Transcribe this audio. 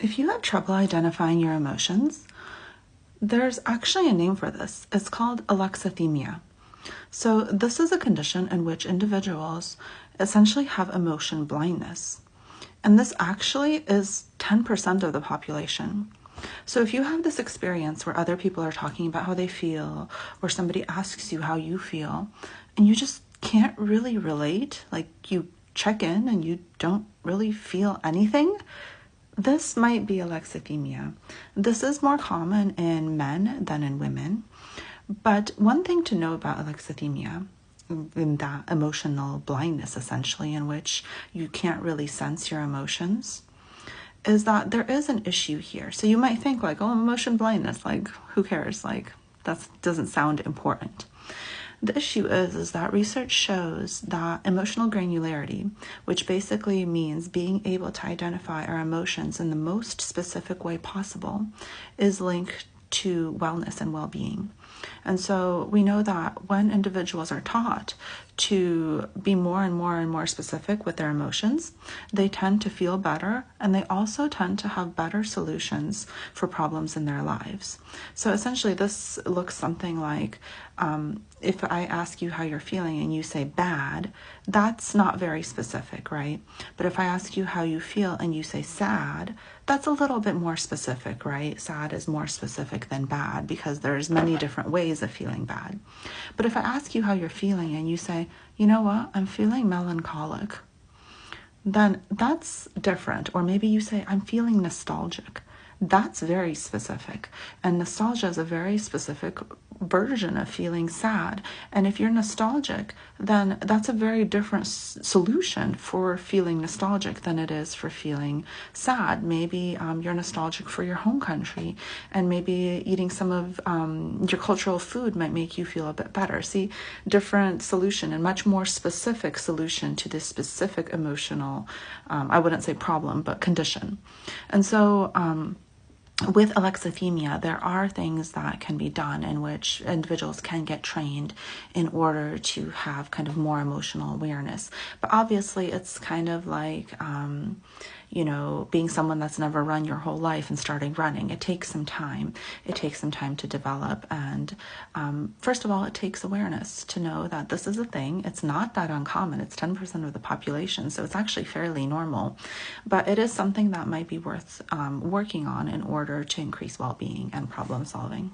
If you have trouble identifying your emotions, there's actually a name for this. It's called alexithymia. So this is a condition in which individuals essentially have emotion blindness. And this actually is 10% of the population. So if you have this experience where other people are talking about how they feel, or somebody asks you how you feel, and you just can't really relate, like you check in and you don't really feel anything, this might be alexithymia. This is more common in men than in women. But one thing to know about alexithymia, in that emotional blindness essentially, in which you can't really sense your emotions, is that there is an issue here. So you might think like, oh, emotion blindness, like who cares? Like that doesn't sound important. The issue is that research shows that emotional granularity, which basically means being able to identify our emotions in the most specific way possible, is linked to wellness and well-being. And so we know that when individuals are taught to be more and more and more specific with their emotions, they tend to feel better, and they also tend to have better solutions for problems in their lives. So essentially this looks something like, if I ask you how you're feeling and you say bad, that's not very specific, right? But if I ask you how you feel and you say sad, that's a little bit more specific, right? Sad is more specific than bad because there's many different ways of feeling bad. But if I ask you how you're feeling and you say, you know what, I'm feeling melancholic, then that's different. Or maybe you say, I'm feeling nostalgic. That's very specific. And nostalgia is a very specific version of feeling sad. And if you're nostalgic, then that's a very different solution for feeling nostalgic than it is for feeling sad. Maybe you're nostalgic for your home country, and maybe eating some of your cultural food might make you feel a bit better. See, different solution and much more specific solution to this specific emotional, I wouldn't say problem, but condition. And so, with alexithymia, there are things that can be done in which individuals can get trained in order to have kind of more emotional awareness. But obviously, it's kind of like, being someone that's never run your whole life and starting running. It takes some time. It takes some time to develop. And first of all, it takes awareness to know that this is a thing. It's not that uncommon. It's 10% of the population, so it's actually fairly normal. But it is something that might be worth working on in order to increase well-being and problem solving.